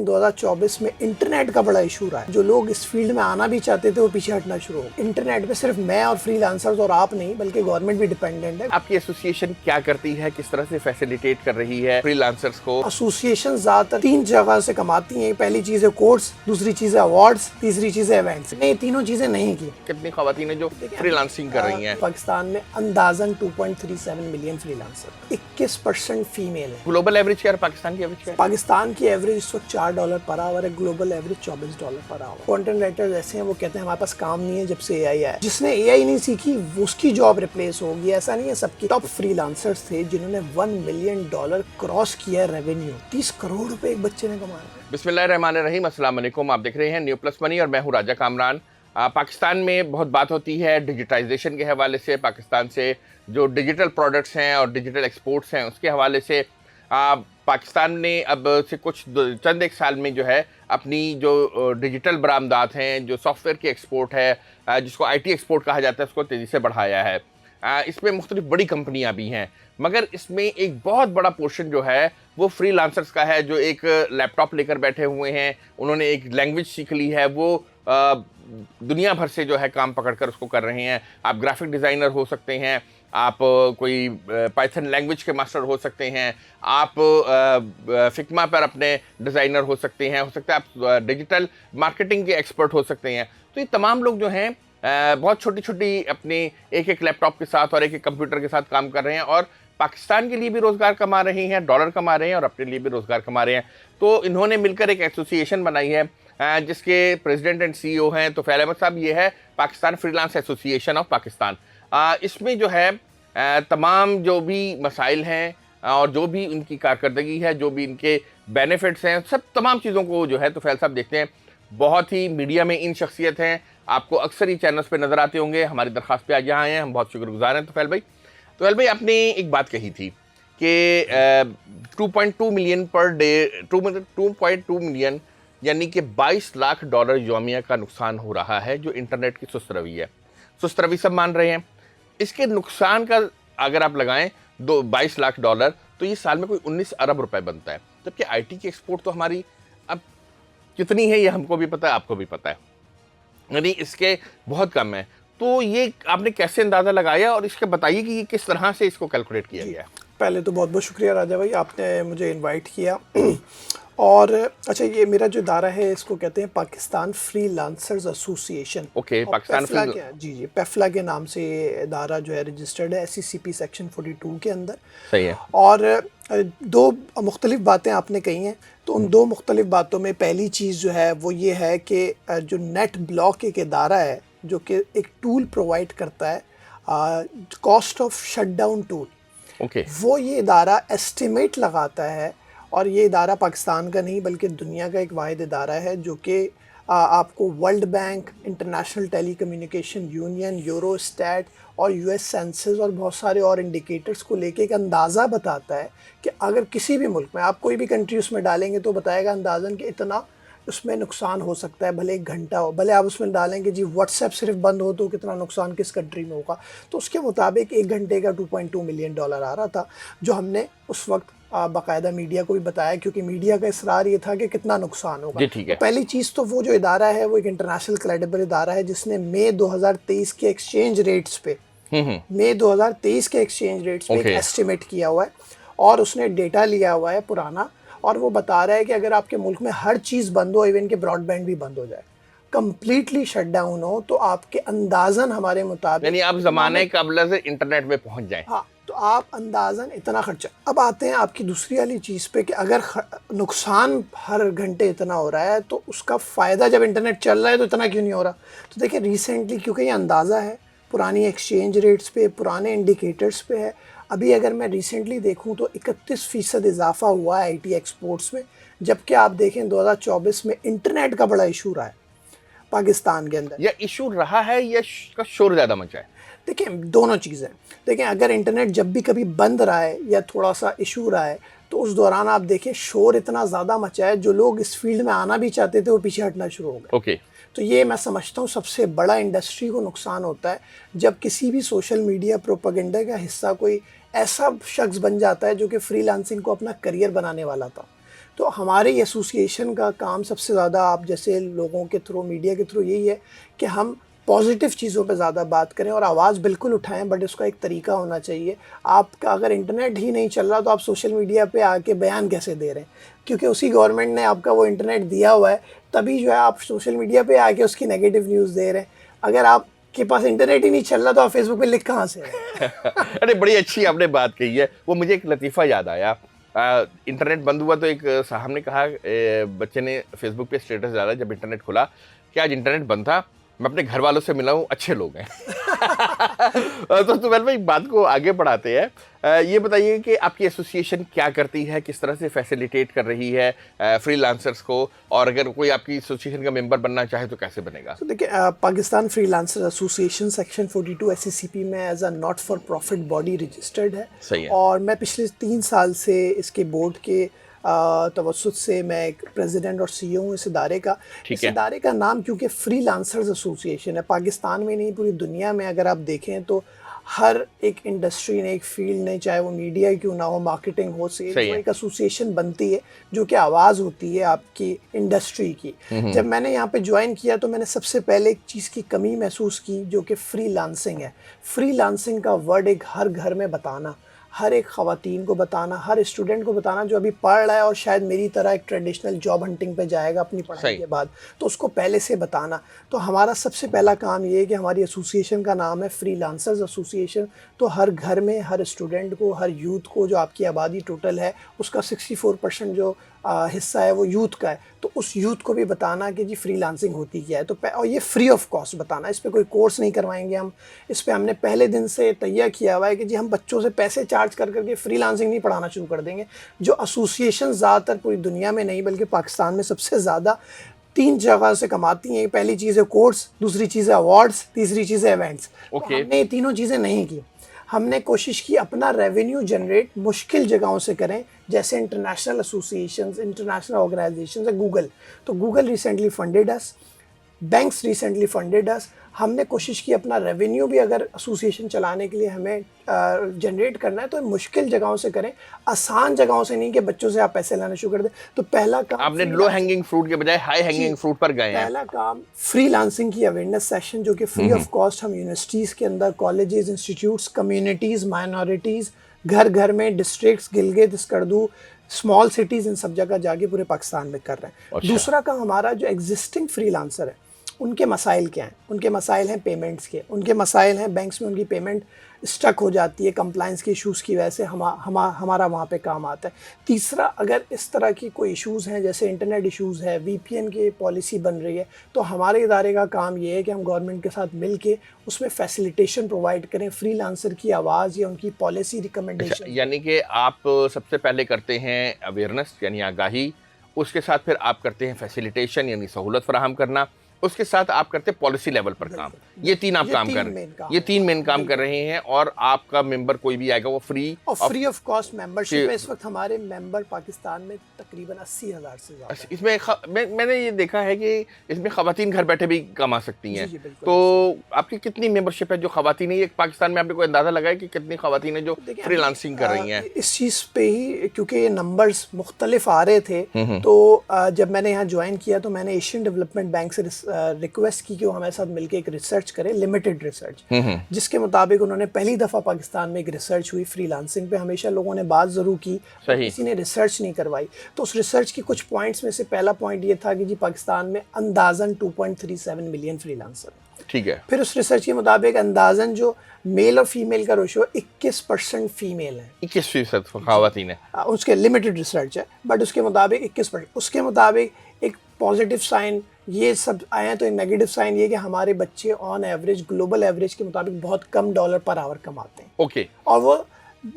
2024 में इंटरनेट का बड़ा इशू रहा है। जो लोग इस फील्ड में आना भी चाहते थे वो पीछे हटना शुरू हो गए। इंटरनेट पे सिर्फ मैं और फ्रीलांसर्स और आप नहीं बल्कि गवर्नमेंट भी डिपेंडेंट है। आपकी एसोसिएशन क्या करती है, किस तरह से फैसिलिटेट कर रही है फ्रीलांसर्स को? एसोसिएशन ज्यादातर 3 जगह से कमाती हैं। पहली चीज है कोर्स, दूसरी चीज है अवार्ड्स, तीसरी चीज है इवेंट्स। ये तीनों चीजें नहीं की। कितनी खवातीन है जो फ्रीलांसिंग कर रही हैं? पाकिस्तान में अंदाजन 2.37 मिलियन फ्रीलांसर, 21% फीमेल है। ग्लोबल एवरेज क्या है, पाकिस्तान की एवरेज क्या है? पाकिस्तान की एवरेज इस वक्त $4 पर आवर है, global average $24 per hour. Content writers ऐसे हैं वो कहते हैं हमारे पास काम नहीं है जब से एआई आया। जिसने एआई नहीं सीखी उसकी जॉब रिप्लेस होगी, ऐसा नहीं है। सबकी टॉप फ्रीलांसर्स थे जिन्होंने $1 मिलियन क्रॉस किया रेवेन्यू। 30 करोड़ रुपए एक बच्चे ने कमाया। बिस्मिल्लाहिर्रहमानिर्रहीम, अस्सलाम वालेकुम। आप देख रहे हैं न्यू प्लस मनी और मैं हूं राजा कामरान। पाकिस्तान में बहुत बात होती है डिजिटाइजेशन के हवाले से, पाकिस्तान से जो डिजिटल प्रोडक्ट्स हैं और डिजिटल एक्सपोर्ट्स हैं उसके हवाले से। पाकिस्तान ने अब से चंद एक साल में जो है अपनी जो डिजिटल बरामदात हैं, जो सॉफ्टवेयर की एक्सपोर्ट है, जिसको आईटी एक्सपोर्ट कहा जाता है, उसको तेज़ी से बढ़ाया है। इसमें मुख्तलिफ बड़ी कंपनियां भी हैं, मगर इसमें एक बहुत बड़ा पोर्शन जो है वो फ्रीलांसर्स का है, जो एक लैपटॉप लेकर बैठे हुए हैं, उन्होंने एक लैंग्वेज सीख ली है, वो दुनिया भर से जो है काम पकड़कर उसको कर रहे हैं। आप ग्राफिक डिज़ाइनर हो सकते हैं, आप कोई पाइथन लैंग्वेज के मास्टर हो सकते हैं, आप फिग्मा पर अपने डिज़ाइनर हो सकते हैं, हो सकता है आप डिजिटल मार्केटिंग के एक्सपर्ट हो सकते हैं। तो ये तमाम लोग जो हैं बहुत छोटी छोटी अपनी एक लैपटॉप के साथ और एक कंप्यूटर के साथ काम कर रहे हैं और पाकिस्तान के लिए भी रोज़गार कमा रहे हैं, डॉलर कमा रहे हैं और अपने लिए भी रोज़गार कमा रहे हैं। तो इन्होंने मिलकर एक एसोसिएशन बनाई है जिसके प्रेसिडेंट एंड सीईओ हैं तोफैल अहमद साहब। ये है Pakistan freelance association of Pakistan. इसमें जो है तमाम जो भी मसाइल हैं और जो भी उनकी कारकर्दगी है, जो भी इनके बेनिफिट्स हैं, सब तमाम चीज़ों को जो है तोफैल साहब देखते हैं। बहुत ही मीडिया में इन शख्सियत हैं, आपको अक्सर ही चैनल्स पे नज़र आते होंगे। हमारी दरख्वास्त पे आज यहाँ आए हैं, हम बहुत शुक्रगुजार हैं तोफैल भाई। तोफैल भाई, आपने एक बात कही थी कि 2.2 मिलियन पर डे, 2.2 मिलियन यानी कि $22 लाख यौमिया का नुकसान हो रहा है जो इंटरनेट की सुस्त रवि है। सुस्त रवि सब मान रहे हैं। इसके नुकसान का अगर आप लगाएं $22 लाख, तो ये साल में कोई 19 अरब रुपए बनता है। जबकि आईटी की एक्सपोर्ट तो हमारी अब कितनी है ये हमको भी पता है, आपको भी पता है, यानी इसके बहुत कम है। तो ये आपने कैसे अंदाज़ा लगाया और इसके बताइए कि ये किस तरह से इसको कैलकुलेट किया गया है। पहले तो बहुत बहुत शुक्रिया राजा भाई, आपने मुझे इनवाइट किया। और अच्छा, ये मेरा जो इदारा है इसको कहते हैं Pakistan freelancers association. Okay, Pakistan ji, PAFLA के नाम से ये इदारा जो है रजिस्टर्ड है SECP सेक्शन 42 के अंदर। सही है। और दो मुख्तलिफ बातें आपने कही हैं, तो उन दो मुख्तलिफ बातों में पहली चीज़ जो है वो ये है कि जो नेट ब्लॉक एक इदारा है जो कि एक टूल प्रोवाइड करता है, कॉस्ट ऑफ शटडाउन टूल। वो ये इदारा एस्टिमेट लगाता है, और ये इदारा पाकिस्तान का नहीं बल्कि दुनिया का एक वाहिद इदारा है जो कि आपको world bank, international telecommunication union, Eurostat और US सेंसस और बहुत सारे और इंडिकेटर्स को लेके एक अंदाज़ा बताता है कि अगर किसी भी मुल्क में आप कोई भी कंट्री उसमें डालेंगे तो बताएगा अंदाज़न कि इतना उसमें नुकसान हो सकता है, भले 1 घंटा हो, भले आप उसमें डालेंगे जी व्हाट्सएप सिर्फ बंद हो तो कितना नुकसान किस कंट्री में होगा। तो उसके मुताबिक 1 घंटे का $2.2 मिलियन आ रहा था, जो हमने उस वक्त बाकायदा मीडिया को भी बताया, क्योंकि मीडिया का इसरार ये था कि कितना नुकसान होगा। ठीक है। तो पहली चीज़ तो वो जो इदारा है वो एक इंटरनेशनल क्रेडिबल इदारा है जिसने मई 2023 के एक्सचेंज रेट्स पे एक एस्टिमेट किया हुआ है और उसने डेटा लिया हुआ है पुराना, और वो बता रहा है कि अगर आपके मुल्क में हर चीज़ बंद हो, इवन कि ब्रॉडबैंड भी बंद हो जाए, कंप्लीटली शट डाउन हो, तो आपके अंदाजन हमारे मुताबिक, यानी आप ज़माने क़ब्ल से इंटरनेट में पहुंच जाएं, हाँ, तो आप अंदाजन इतना खर्चा। अब आते हैं आपकी दूसरी वाली चीज़ पे कि अगर नुकसान हर घंटे इतना हो रहा है तो उसका फ़ायदा जब इंटरनेट चल रहा है तो इतना क्यों नहीं हो रहा। तो देखिए रिसेंटली, क्योंकि ये अंदाज़ा है पुरानी एक्सचेंज रेट्स पे, पुराने इंडिकेटर्स पे है, अभी अगर मैं रिसेंटली देखूं तो 31% इजाफा हुआ है आईटी एक्सपोर्ट्स में। जबकि आप देखें 2024 में इंटरनेट का बड़ा इशू रहा है पाकिस्तान के अंदर। या इशू रहा है या शोर ज़्यादा मचा है? देखिए दोनों चीज़ें। देखें, अगर इंटरनेट जब भी कभी बंद रहा है या थोड़ा सा इशू रहा है तो उस दौरान आप देखें शोर इतना ज़्यादा मचा है, जो लोग इस फील्ड में आना भी चाहते थे वो पीछे हटना शुरू हो गए। तो ये मैं समझता हूँ सबसे बड़ा इंडस्ट्री को नुकसान होता है जब किसी भी सोशल मीडिया प्रोपेगेंडा का हिस्सा कोई ऐसा शख्स बन जाता है जो कि फ्रीलांसिंग को अपना करियर बनाने वाला था। तो हमारे एसोसिएशन का काम सबसे ज़्यादा आप जैसे लोगों के थ्रू, मीडिया के थ्रू यही है कि हम पॉजिटिव चीज़ों पे ज़्यादा बात करें और आवाज़ बिल्कुल उठाएं, बट उसका एक तरीका होना चाहिए। आपका अगर इंटरनेट ही नहीं चल रहा तो आप सोशल मीडिया पे आके बयान कैसे दे रहे हैं, क्योंकि उसी गवर्नमेंट ने आपका वो इंटरनेट दिया हुआ है, तभी जो है आप सोशल मीडिया पे आके उसकी नेगेटिव न्यूज़ दे रहे हैं। अगर आपके पास इंटरनेट ही नहीं चल रहा तो आप फेसबुक पे लिख कहाँ से रहे हैं? अरे बड़ी अच्छी आपने बात कही है। वो मुझे एक लतीफ़ा याद आया। इंटरनेट बंद हुआ तो एक साहब ने कहा, बच्चे ने फेसबुक पे स्टेटस डाला जब इंटरनेट खुला कि आज इंटरनेट बंद था, मैं अपने घर वालों से मिला हूँ, अच्छे लोग हैं। तो सुमेल भाई, बात को आगे बढ़ाते हैं। ये बताइए कि आपकी एसोसिएशन क्या करती है, किस तरह से फैसिलिटेट कर रही है फ्रीलांसर्स को, और अगर कोई आपकी एसोसिएशन का मेंबर बनना चाहे तो कैसे बनेगा? तो देखिए, Pakistan freelancer association section 42 SCCP में as a not for profit body registered है। सही है। और मैं पिछले 3 साल से इसके बोर्ड के तवज्जुद से मैं एक प्रेसिडेंट और सीईओ हूँ इस इदारे का। ठीक इस है। इदारे का नाम क्योंकि फ्रीलांसर्स एसोसिएशन है, पाकिस्तान में नहीं पूरी दुनिया में अगर आप देखें तो हर एक इंडस्ट्री ने, एक फील्ड ने, चाहे वो मीडिया क्यों ना हो, मार्केटिंग हो, सेल्स सही हो, है। एक एसोसिएशन बनती है जो कि आवाज़ होती है आपकी इंडस्ट्री की। जब मैंने यहाँ पे ज्वाइन किया तो मैंने सबसे पहले एक चीज़ की कमी महसूस की जो कि फ्रीलांसिंग है। फ्रीलांसिंग का वर्ड एक हर घर में बताना, हर एक ख़वातीन को बताना, हर स्टूडेंट को बताना जो अभी पढ़ रहा है और शायद मेरी तरह एक ट्रेडिशनल जॉब हंटिंग पे जाएगा अपनी पढ़ाई सही। के बाद, तो उसको पहले से बताना। तो हमारा सबसे पहला काम ये है कि हमारी एसोसिएशन का नाम है फ्रीलांसर्स एसोसिएशन। तो हर घर में, हर स्टूडेंट को, हर यूथ को, जो आपकी आबादी टोटल है उसका 64% जो हिस्सा है वो यूथ का है, तो उस यूथ को भी बताना कि जी फ्रीलांसिंग होती क्या है। तो और ये फ्री ऑफ कॉस्ट बताना, इस पे कोई कोर्स नहीं करवाएंगे हम। इस पे हमने पहले दिन से तैयार किया हुआ है कि जी हम बच्चों से पैसे चार्ज कर करके फ्रीलांसिंग नहीं पढ़ाना शुरू कर देंगे। जो एसोसिएशन ज़्यादातर पूरी दुनिया में नहीं बल्कि पाकिस्तान में सबसे ज़्यादा 3 जगह से कमाती हैं। पहली चीज़ है कोर्स, दूसरी चीज़ है अवार्ड्स, तीसरी चीज़ है इवेंट्स। तो ओके। हमने ये तीनों चीज़ें नहीं की। हमने कोशिश की अपना रेवेन्यू जनरेट मुश्किल जगहों से करें, जैसे इंटरनेशनल एसोसिएशंस, इंटरनेशनल ऑर्गेनाइजेशंस है गूगल। तो गूगल रिसेंटली फंडेड अस, बैंक्स रिसेंटली फंडेड अस। हमने कोशिश की अपना रेवेन्यू भी अगर एसोसिएशन चलाने के लिए हमें जनरेट करना है तो मुश्किल जगहों से करें, आसान जगहों से नहीं कि बच्चों से आप पैसे लाना शुरू कर दें। तो पहला काम आपने लो हैंगिंग फ्रूट के बजाय हाई हैंगिंग फ्रूट पर गए हैं। पहला काम फ्रीलांसिंग की अवेयरनेस सेशन, जो कि फ्री ऑफ कॉस्ट हम यूनिवर्सिटीज़ के अंदर, कॉलेजेस, इंस्टीट्यूट्स, कम्युनिटीज़, माइनॉरिटीज़, घर घर में, districts, Gilgit, Skardu, small cities, इन सब जगह जाके पूरे पाकिस्तान में कर रहे हैं। अच्छा। दूसरा काम हमारा जो एग्जिस्टिंग फ्रीलांसर है उनके मसाइल क्या हैं। उनके मसाइल हैं पेमेंट्स के, उनके मसाइल हैं बैंक्स में उनकी पेमेंट स्टक हो जाती है, कंप्लाइंस के इश्यूज़ की वजह से हमारा वहाँ पे काम आता है। तीसरा, अगर इस तरह की कोई इश्यूज़ हैं जैसे इंटरनेट इश्यूज़ है, वीपीएन की पॉलिसी बन रही है, तो हमारे इदारे का काम ये है कि हम गवर्नमेंट के साथ मिल के उसमें फैसिलिटेशन प्रोवाइड करें, फ्रीलांसर की आवाज़ या उनकी पॉलिसी रिकमेंडेशन। यानी कि आप सबसे पहले करते हैं अवेयरनेस यानी आगाही, उसके साथ फिर आप करते हैं फैसिलिटेशन यानी सहूलत फराहम करना, उसके साथ आप करते हैं पॉलिसी लेवल पर काम। ये तीन आप काम कर रहे हैं, ये तीन मेन काम कर रहे हैं। और आपका मेंबर कोई भी आएगा वो फ्री ऑफ कॉस्ट मेंबरशिप है। इस वक्त हमारे मेंबर पाकिस्तान में तकरीबन 80,000 से ज़्यादा। इसमें मैंने ये देखा है कि इसमें खवातीन घर बैठे भी कमा सकती हैं। जी, बिल्कुल। तो आपकी कितनी मेंबरशिप है जो खवातीन है? पाकिस्तान में आपने कोई अंदाजा लगाया कि कितनी खवातीन है जो फ्रीलांसिंग कर रही हैं? इस चीज़ पे ही, क्योंकि ये नंबर्स मुख्तलिफ आ रहे थे, तो जब मैंने यहाँ ज्वाइन किया तो मैंने एशियन डेवलपमेंट बैंक से रिक्वेस्ट की कि वो हमारे साथ मिलकर एक रिसर्च करें, लिमिटेड रिसर्च, जिसके मुताबिक उन्होंने पहली दफ़ा पाकिस्तान में एक रिसर्च हुई फ्रीलांसिंग पे। हमेशा लोगों ने बात ज़रूर की, किसी ने रिसर्च नहीं करवाई। तो उस रिसर्च के कुछ पॉइंट्स में से पहला पॉइंट ये था कि जी पाकिस्तान में अंदाज़न 2.37 मिलियन फ्रीलांसर। ठीक है। फिर उस रिसर्च के मुताबिक अंदाज़न जो मेल और फीमेल का रेशो 21% फीमेल है, 21% खवातीन है। उसके लिमिटेड रिसर्च है, बट उसके मुताबिक 21%। उसके मुताबिक एक पॉजिटिव साइन ये सब आए हैं, तो एक नेगेटिव साइन ये कि हमारे बच्चे ऑन एवरेज, ग्लोबल एवरेज के मुताबिक बहुत कम डॉलर पर आवर कमाते हैं। ओके। और वो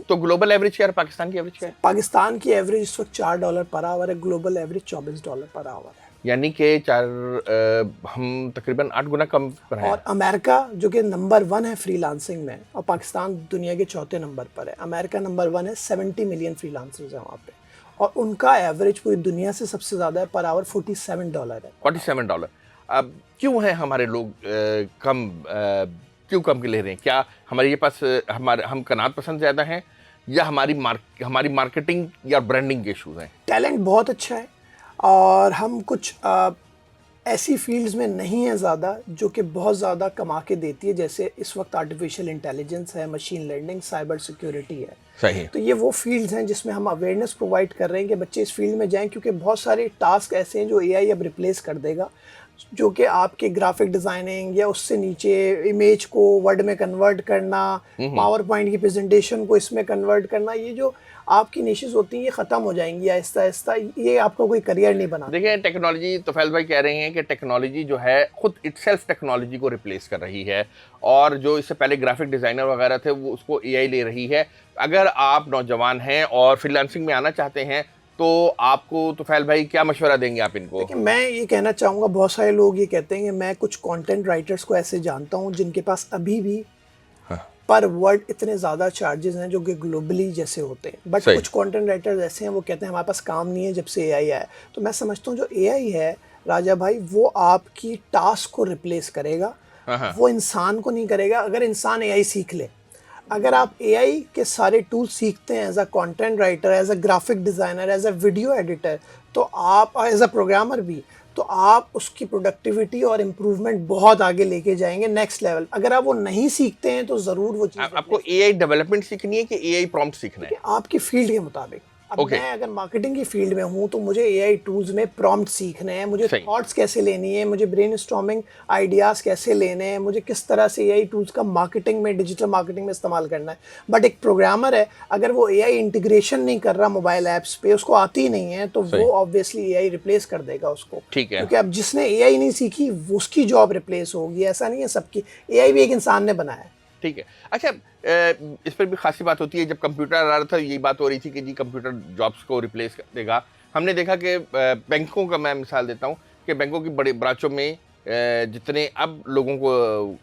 तो ग्लोबल एवरेज क्या है, पाकिस्तान की एवरेज क्या है? पाकिस्तान की एवरेज इस वक्त $4 पर आवर है, ग्लोबल एवरेज $24 पर आवर है। यानी कि हम तकरीबन 8 गुना कम पर हैं। और अमेरिका जो कि नंबर 1 है फ्रीलांसिंग में, और पाकिस्तान दुनिया के चौथे नंबर पर है। अमेरिका नंबर 1 है, 70 मिलियन फ्रीलांसर्स हैं वहाँ पे, और उनका एवरेज पूरी दुनिया से सबसे ज़्यादा है, पर आवर $47 है। $47। अब क्यों है हमारे लोग क्यों कम के ले रहे हैं? क्या हमारे ये पास हम कनात पसंद ज़्यादा हैं, या हमारी मार्केटिंग या ब्रांडिंग के इश्यूज हैं? टैलेंट बहुत अच्छा है और हम कुछ ऐसी फील्ड्स में नहीं है ज़्यादा जो कि बहुत ज़्यादा कमा के देती है, जैसे इस वक्त आर्टिफिशियल इंटेलिजेंस है, मशीन लर्निंग, साइबर सिक्योरिटी है। सही है। तो ये वो फील्ड्स हैं जिसमें हम अवेयरनेस प्रोवाइड कर रहे हैं कि बच्चे इस फील्ड में जाएं, क्योंकि बहुत सारे टास्क ऐसे हैं जो एआई अब रिप्लेस कर देगा, जो कि आपके ग्राफिक डिज़ाइनिंग या उससे नीचे इमेज को वर्ड में कन्वर्ट करना, पावर पॉइंट की प्रेजेंटेशन को इसमें कन्वर्ट करना, ये जो आपकी निशेस होती हैं ये ख़त्म हो जाएंगी आहिस्ता आहिस्ता, ये आपका कोई करियर नहीं बना। देखिए टेक्नोलॉजी, तोफैल भाई कह रहे हैं कि टेक्नोलॉजी जो है खुद इटसेल्फ टेक्नोलॉजी को रिप्लेस कर रही है, और जो इससे पहले ग्राफिक डिज़ाइनर वगैरह थे वो उसको एआई ले रही है। अगर आप नौजवान हैं और फ्रीलांसिंग में आना चाहते हैं तो आपको तोफैल भाई क्या मशवरा देंगे आप इनको? देखिए, मैं ये कहना चाहूँगा, बहुत सारे लोग ये कहते हैं कि मैं कुछ कंटेंट राइटर्स को ऐसे जानता हूँ जिनके पास अभी भी पर वर्ड इतने ज़्यादा चार्जेस हैं जो कि ग्लोबली जैसे होते हैं, बट कुछ कंटेंट राइटर्स ऐसे हैं वो कहते हैं हमारे पास काम नहीं है जब से एआई आया। तो मैं समझता हूँ जो एआई है राजा भाई, वो आपकी टास्क को रिप्लेस करेगा, वो इंसान को नहीं करेगा। अगर इंसान एआई सीख ले, अगर आप एआई के सारे टूल्स सीखते हैं as a content writer, as a graphic designer, as a video editor, तो आप एज अ प्रोग्रामर भी, तो आप उसकी प्रोडक्टिविटी और इम्प्रूवमेंट बहुत आगे लेके जाएंगे नेक्स्ट लेवल। अगर आप वो नहीं सीखते हैं तो ज़रूर वो चीज़ आपको एआई डेवलपमेंट सीखनी है कि एआई प्रॉम्प्ट सीखना है? आपकी फील्ड के मुताबिक। अब मैं अगर मार्केटिंग की फील्ड में हूँ तो मुझे एआई टूल्स में प्रॉम्प्ट सीखने हैं, मुझे थॉट्स कैसे लेनी है, मुझे ब्रेनस्टॉर्मिंग आइडियाज़ कैसे लेने हैं, मुझे किस तरह से एआई टूल्स का मार्केटिंग में, डिजिटल मार्केटिंग में इस्तेमाल करना है। बट एक प्रोग्रामर है, अगर वो एआई इंटीग्रेशन नहीं कर रहा मोबाइल ऐप्स पे, उसको आती ही नहीं है, तो वो ऑब्वियसली एआई रिप्लेस कर देगा उसको। ठीक है, क्योंकि अब जिसने एआई नहीं सीखी उसकी जॉब रिप्लेस होगी, ऐसा नहीं है सबकी। एआई भी एक इंसान ने बनाया है। ठीक है। अच्छा, इस पर भी खासी बात होती है, जब कंप्यूटर आ रहा था यही बात हो रही थी कि जी कंप्यूटर जॉब्स को रिप्लेस कर देगा। हमने देखा कि बैंकों का मैं मिसाल देता हूँ कि बैंकों की बड़े ब्रांचों में जितने अब लोगों को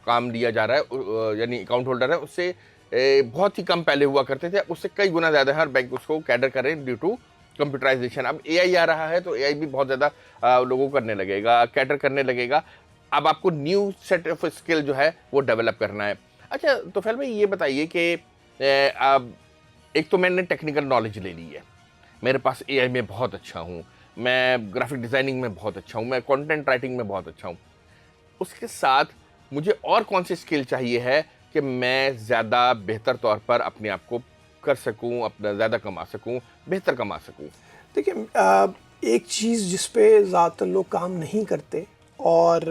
काम दिया जा रहा है, यानी अकाउंट होल्डर है, उससे बहुत ही कम पहले हुआ करते थे, उससे कई गुना ज़्यादा हर बैंक उसको कैडर करें ड्यू टू कंप्यूटराइजेशन। अब एआई आ रहा है तो एआई भी बहुत ज़्यादा लोगों को करने लगेगा, कैटर करने लगेगा। अब आपको न्यू सेट ऑफ स्किल जो है वो डेवलप करना है। अच्छा, तो फिर भाई ये बताइए कि अब एक तो मैंने टेक्निकल नॉलेज ले ली है, मेरे पास एआई में बहुत अच्छा हूँ, मैं ग्राफिक डिज़ाइनिंग में बहुत अच्छा हूँ, मैं कंटेंट राइटिंग में बहुत अच्छा हूँ, उसके साथ मुझे और कौन सी स्किल चाहिए है कि मैं ज़्यादा बेहतर तौर पर अपने आप को कर सकूँ, अपना ज़्यादा कमा सकूँ, बेहतर कमा सकूँ? देखिए, एक चीज़ जिस पे ज़्यादातर लोग काम नहीं करते और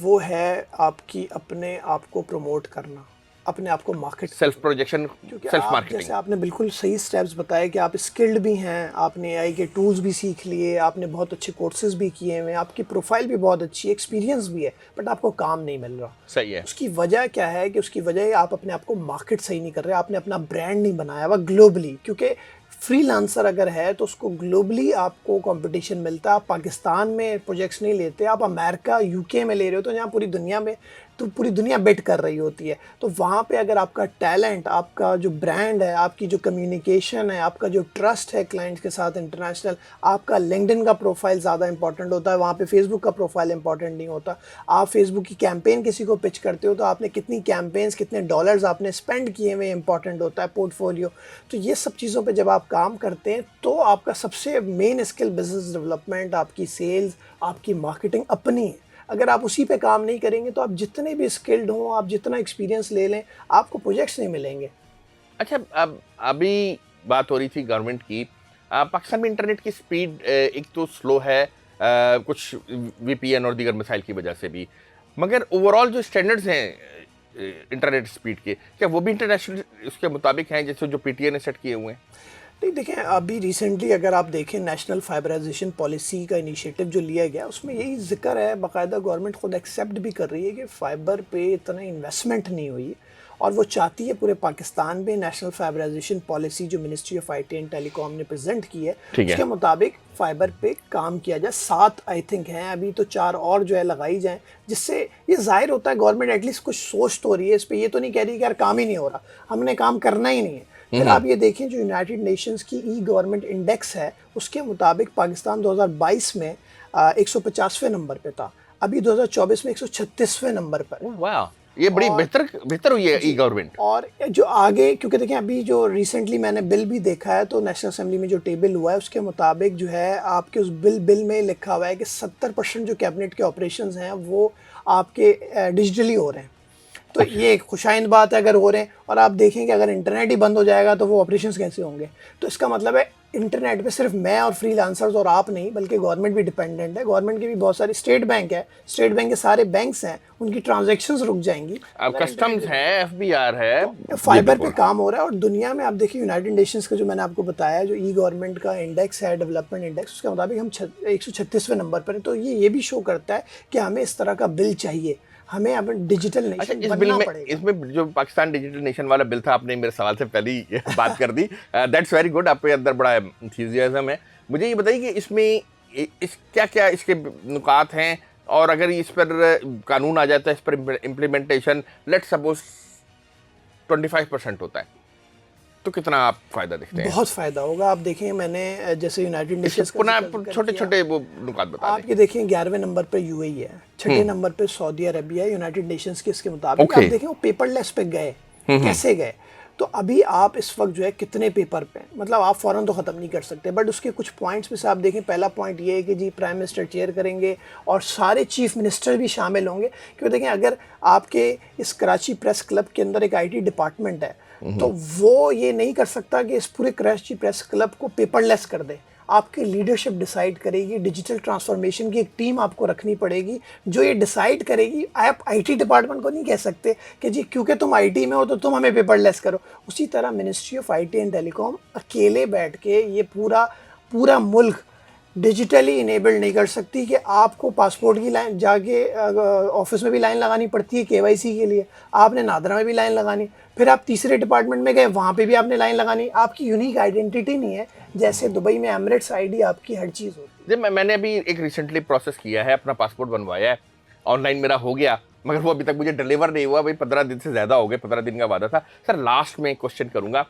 वो है आपकी अपने आप को प्रमोट करना, अपने आप को market, self projection, self marketing. जैसे आपने बिल्कुल सही स्टेप्स बताए कि आप स्किल्ड भी हैं, आपने एआई के टूल्स भी सीख लिए, आपने बहुत अच्छे कोर्सेज भी किए हुए हैं, आपकी प्रोफाइल भी बहुत अच्छी है, एक्सपीरियंस भी है, बट आपको काम नहीं मिल रहा। सही है। उसकी वजह क्या है कि उसकी वजह आप अपने आप को मार्केट सही नहीं कर रहे, आपने अपना ब्रांड नहीं बनाया हुआ ग्लोबली। क्योंकि फ्रीलांसर अगर है तो उसको ग्लोबली आपको कंपटीशन मिलता है। आप पाकिस्तान में प्रोजेक्ट्स नहीं लेते, आप अमेरिका, यूके में ले रहे हो, तो यहाँ पूरी दुनिया में, तो पूरी दुनिया बेट कर रही होती है। तो वहाँ पे अगर आपका टैलेंट, आपका जो ब्रांड है, आपकी जो कम्युनिकेशन है, आपका जो ट्रस्ट है क्लाइंट्स के साथ इंटरनेशनल, आपका लिंक्डइन का प्रोफाइल ज़्यादा इंपॉर्टेंट होता है, वहाँ पे फेसबुक का प्रोफाइल इंपॉर्टेंट नहीं होता। आप फेसबुक की कैंपेन किसी को पिच करते हो तो आपने कितनी कैंपेन्स, कितने डॉलर्स आपने स्पेंड किए हुए इंपॉर्टेंट होता है, पोर्टफोलियो। तो ये सब चीज़ों पर जब आप काम करते हैं तो आपका सबसे मेन स्किल बिजनेस डेवलपमेंट, आपकी सेल्स, आपकी मार्केटिंग अपनी है। अगर आप उसी पे काम नहीं करेंगे तो आप जितने भी स्किल्ड हों, आप जितना एक्सपीरियंस ले लें, आपको प्रोजेक्ट्स नहीं मिलेंगे। अच्छा, अब अभी बात हो रही थी गवर्नमेंट की, पाकिस्तान में इंटरनेट की स्पीड एक तो स्लो है, कुछ वीपीएन और दीगर मिसाइल की वजह से भी, मगर ओवरऑल जो स्टैंडर्ड्स हैं इंटरनेट स्पीड के, क्या वो भी इंटरनेशनल उसके मुताबिक हैं जैसे जो पीटीए ने सेट किए हुए हैं? नहीं, देखें, अभी रिसेंटली अगर आप देखें नेशनल फाइबराइजेशन पॉलिसी का इनिशिएटिव जो लिया गया, उसमें यही जिक्र है, बाकायदा गवर्नमेंट खुद एक्सेप्ट भी कर रही है कि फ़ाइबर पे इतना इन्वेस्टमेंट नहीं हुई और वो चाहती है पूरे पाकिस्तान में नेशनल फाइबराइजेशन पॉलिसी जो ministry of IT and telecom ने प्रेजेंट की है, उसके मुताबिक फ़ाइबर पे काम किया जाए। 7 आई थिंक हैं अभी, तो 4 और जो है लगाई जाएँ, जिससे ये जाहिर होता है गवर्नमेंट एटलीस्ट कुछ सोच तो रही है इस पर, ये तो नहीं कह रही कि यार काम ही नहीं हो रहा, हमने काम करना ही नहीं है। फिर आप ये देखें, जो यूनाइटेड नेशंस की ई गवर्नमेंट इंडेक्स है उसके मुताबिक पाकिस्तान 2022 में 150वें नंबर पे था, अभी 2024 में 136वें नंबर पर। वाह! ये बड़ी और बेहतर बेहतर हुई है ई गवर्नमेंट। और जो आगे, क्योंकि देखें अभी जो रिसेंटली मैंने बिल भी देखा है, तो नेशनल असेंबली में जो टेबल हुआ है उसके मुताबिक जो है आपके उस बिल में लिखा हुआ है कि 70% जो कैबिनेट के ऑपरेशंस हैं वो आपके डिजिटली हो रहे हैं। तो ये एक खुशाइंद बात है अगर हो रहे हैं। और आप देखें कि अगर इंटरनेट ही बंद हो जाएगा तो वो ऑपरेशंस कैसे होंगे। तो इसका मतलब है इंटरनेट पे सिर्फ मैं और फ्रीलांसर्स और आप नहीं, बल्कि गवर्नमेंट भी डिपेंडेंट है। गवर्नमेंट की भी बहुत सारी, स्टेट बैंक है, स्टेट बैंक के सारे बैंक्स हैं, उनकी ट्रांजैक्शंस रुक जाएंगी। अब कस्टम्स है, एफबीआर है, तो फाइबर पे काम हो रहा है। और दुनिया में आप देखिए यूनाइटेड नेशंस का जो मैंने आपको बताया जो ई गवर्नमेंट का इंडेक्स है, डेवलपमेंट इंडेक्स, उसके मुताबिक हम 136वें नंबर पर हैं। तो ये भी शो करता है कि हमें इस तरह का बिल चाहिए, हमें अब डिजिटल अच्छा, नेशन इस बिल बनना में पड़ेगा। इसमें जो पाकिस्तान डिजिटल नेशन वाला बिल था, आपने मेरे सवाल से पहले ही बात कर दी। दैट्स वेरी गुड, आपके अंदर बड़ा एंथुसियाज्म है। मुझे ये बताइए कि इसमें इस क्या क्या इसके नुकात हैं, और अगर इस पर कानून आ जाता है, इस पर इम्प्लीमेंटेशन लेट्स सपोज 25% होता है, तो कितना आप फायदा देखते हैं? बहुत फ़ायदा होगा। आप देखें, मैंने जैसे यूनाइटेड नेशंस का पुनः जिक्र छोटे किया। छोटे वो नुकात बता आप दें। ये देखें 11वें नंबर पे यूएई है, 6ठे नंबर पे सऊदी अरबिया है यूनाइटेड नेशंस के। इसके मुताबिक Okay. आप देखें वो पेपरलेस पे गए, कैसे गए। तो अभी आप इस वक्त जो है कितने पेपर पे, मतलब आप फ़ौरन तो ख़त्म नहीं कर सकते, बट उसके कुछ पॉइंट्स में से आप देखें। पहला पॉइंट ये है कि जी प्राइम मिनिस्टर चेयर करेंगे और सारे चीफ मिनिस्टर भी शामिल होंगे। क्योंकि देखें अगर आपके इस कराची प्रेस क्लब के अंदर एक आईटी डिपार्टमेंट है, तो वो ये नहीं कर सकता कि इस पूरे कराची प्रेस क्लब को पेपरलेस कर दे। आपकी लीडरशिप डिसाइड करेगी, डिजिटल ट्रांसफॉर्मेशन की एक टीम आपको रखनी पड़ेगी जो ये डिसाइड करेगी। आप आईटी डिपार्टमेंट को नहीं कह सकते कि जी क्योंकि तुम आईटी में हो तो तुम हमें पेपरलेस करो। उसी तरह ministry of IT and telecom अकेले बैठ के ये पूरा मुल्क डिजिटली इनेबल्ड नहीं कर सकती कि आपको पासपोर्ट की लाइन जाके ऑफिस में भी लाइन लगानी पड़ती है केवाईसी के लिए, आपने नादरा में भी लाइन लगानी, फिर आप तीसरे डिपार्टमेंट में गए वहाँ पे भी आपने लाइन लगानी। आपकी यूनिक आइडेंटिटी नहीं है, जैसे दुबई में एमिरेट्स आईडी आपकी हर चीज़ होती है। जी, मैंने अभी एक रिसेंटली प्रोसेस किया है, अपना पासपोर्ट बनवाया है, ऑनलाइन मेरा हो गया, मगर वो अभी तक मुझे डिलीवर नहीं हुआ। भाई 15 दिन से ज़्यादा हो गए, 15 दिन का वादा था। सर लास्ट में एक क्वेश्चन करूँगा,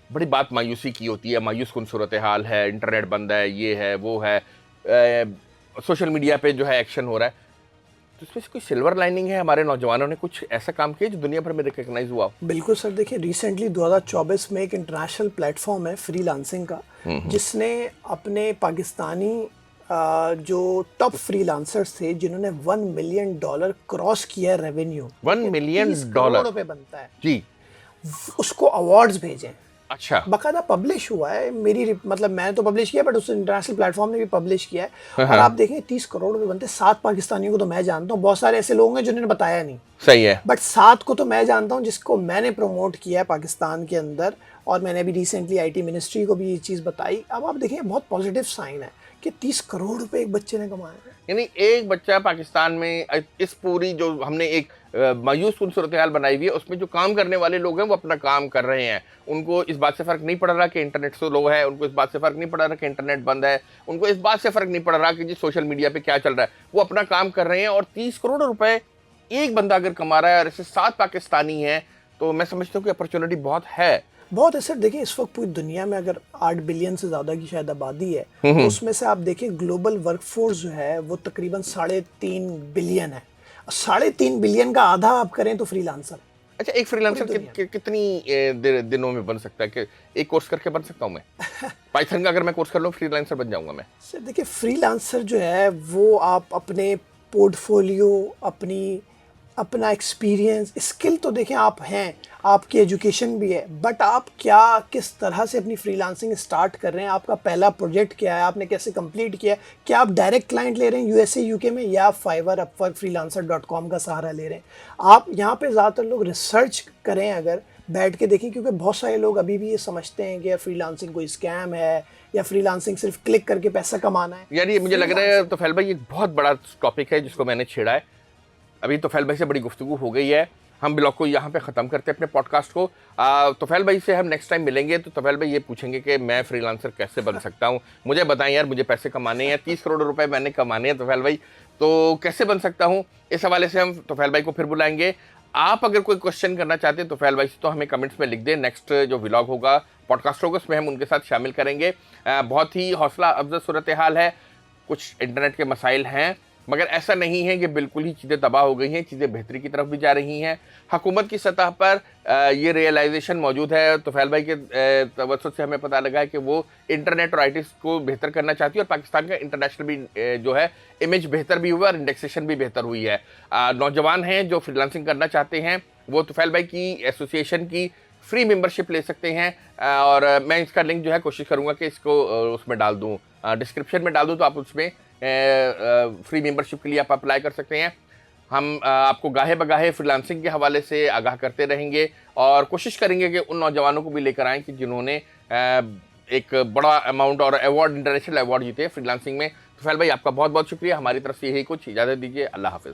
बड़ी बात मायूसी की होती है, मायूस कुन सूरत हाल है, इंटरनेट बंद है, ये है वो है, सोशल मीडिया पे जो है एक्शन हो रहा है, तो इसमें से कोई सिल्वर लाइनिंग है? हमारे नौजवानों ने कुछ ऐसा काम किया जो दुनिया भर में रिकग्नाइज हुआ? बिल्कुल सर, देखिए रिसेंटली 2024 में एक इंटरनेशनल प्लेटफॉर्म है फ्रीलांसिंग का, जिसने अपने पाकिस्तानी जो टॉप फ्रीलांसर्स थे जिन्होंने $1 मिलियन क्रॉस किया है रेवेन्यू, $1 मिलियन करोड़ रुपए बनता है, जी, उसको अवार्ड्स भेजे। अच्छा, बाकायदा पब्लिश हुआ है, मतलब मैंने तो पब्लिश किया, बट उस इंटरनेशनल प्लेटफॉर्म ने भी पब्लिश किया है। और आप देखें 30 करोड़ रुपए बनते हैं। 7 पाकिस्तानियों को तो मैं जानता हूँ, बहुत सारे ऐसे लोग हैं जिन्होंने बताया नहीं, सही है। बट 7 को तो मैं जानता हूँ जिसको मैंने प्रमोट किया है पाकिस्तान के अंदर। और मैंने अभी रिसेंटली आईटी मिनिस्ट्री को भी ये चीज़ बताई। अब आप देखें बहुत पॉजिटिव साइन है कि 30 करोड़ रुपए एक बच्चे ने कमाए हैं। यानी एक बच्चा पाकिस्तान में इस पूरी जो हमने एक मायूस कुन सूरत हाल बनाई हुई है, उसमें जो काम करने वाले लोग हैं वो अपना काम कर रहे हैं। उनको इस बात से फ़र्क नहीं पड़ रहा कि इंटरनेट स्लो है, उनको इस बात से फ़र्क नहीं पड़ रहा कि इंटरनेट बंद है, उनको इस बात से फ़र्क नहीं पड़ रहा कि जी सोशल मीडिया पे क्या चल रहा है, वो अपना काम कर रहे हैं। और 30 करोड़ रुपए एक बंदा अगर कमा रहा है और ऐसे 7 पाकिस्तानी हैं, तो मैं समझता हूँ कि अपॉर्चुनिटी बहुत है। बहुत है सर। देखिए इस वक्त पूरी दुनिया में अगर 8 बिलियन से ज़्यादा की शायद आबादी है, तो उसमें से आप देखें ग्लोबल वर्कफोर्स जो है वो तकरीबन 3.5 बिलियन है। 3.5 बिलियन का आधा आप करें तो फ्रीलांसर। अच्छा, एक फ्रीलांसर कितनी दिनों में बन सकता है? कि एक कोर्स करके बन सकता हूँ मैं? पाइथन का अगर मैं कोर्स कर लूँ फ्रीलांसर बन जाऊँगा मैं? सर देखिए फ्रीलांसर जो है वो आप अपने पोर्टफोलियो, अपना एक्सपीरियंस, स्किल तो देखें आप हैं, आपकी एजुकेशन भी है, बट आप किस तरह से अपनी फ्रीलांसिंग स्टार्ट कर रहे हैं, आपका पहला प्रोजेक्ट क्या है, आपने कैसे कंप्लीट किया है, क्या आप डायरेक्ट क्लाइंट ले रहे हैं यूएसए यूके में, या फाइवर, अपवर्क, freelancer.com का सहारा ले रहे हैं। आप यहाँ पे ज़्यादातर लोग रिसर्च करें, अगर बैठ के देखें, क्योंकि बहुत सारे लोग अभी भी ये समझते हैं कि फ्रीलांसिंग कोई स्कैम है या फ्रीलांसिंग सिर्फ क्लिक करके पैसा कमाना है। यार ये मुझे लग रहा है तोफैल भाई एक बहुत बड़ा टॉपिक है जिसको मैंने छेड़ा है। अभी तोफैल भाई से बड़ी गुफ्तगू हो गई है, हम ब्लॉग को यहाँ पे ख़त्म करते हैं अपने पॉडकास्ट को। तोफैल भाई से हम नेक्स्ट टाइम मिलेंगे तो तोफैल भाई ये पूछेंगे कि मैं फ्रीलांसर कैसे बन सकता हूँ, मुझे बताएं यार, मुझे पैसे कमाने हैं, 30 करोड़ रुपए मैंने कमाने हैं तोफैल भाई, तो कैसे बन सकता हूँ? इस हवाले से हम तोफैल भाई को फिर बुलाएंगे। आप अगर कोई क्वेश्चन करना चाहते हैं तोफैल भाई से तो हमें कमेंट्स में लिख दें, नेक्स्ट जो व्लॉग होगा, पॉडकास्ट होगा, उसमें हम उनके साथ शामिल करेंगे। बहुत ही हौसला अफजा सूरत हाल है, कुछ इंटरनेट के मसाइल हैं, मगर ऐसा नहीं है कि बिल्कुल ही चीज़ें तबाह हो गई हैं, चीज़ें बेहतरी की तरफ भी जा रही हैं। हुकूमत की सतह पर ये रियलाइजेशन मौजूद है। तुफैल भाई के तवज्जुह से हमें पता लगा है कि वो इंटरनेट और आईटी को बेहतर करना चाहती है और पाकिस्तान का इंटरनेशनल भी जो है इमेज बेहतर भी हुआ और इंडेक्सेशन भी बेहतर हुई है। नौजवान हैं जो फ्रीलांसिंग करना चाहते हैं वो तुफैल भाई की एसोसिएशन की फ्री मेंबरशिप ले सकते हैं और मैं इसका लिंक जो है कोशिश करूंगा कि इसको उसमें डाल दूं, डिस्क्रिप्शन में डाल दूं, तो आप उसमें फ्री मेंबरशिप के लिए आप अप्लाई कर सकते हैं। हम आपको गाहे बगाहे फ्रीलांसिंग के हवाले से आगाह करते रहेंगे और कोशिश करेंगे कि उन नौजवानों को भी लेकर आएँ कि जिन्होंने एक बड़ा अमाउंट और अवार्ड, इंटरनेशनल अवार्ड जीते फ्रीलांसिंग में। तो फैल भाई आपका बहुत बहुत शुक्रिया, हमारी तरफ से यही कुछ इजाज़त दीजिए। अल्लाह हाफिज़।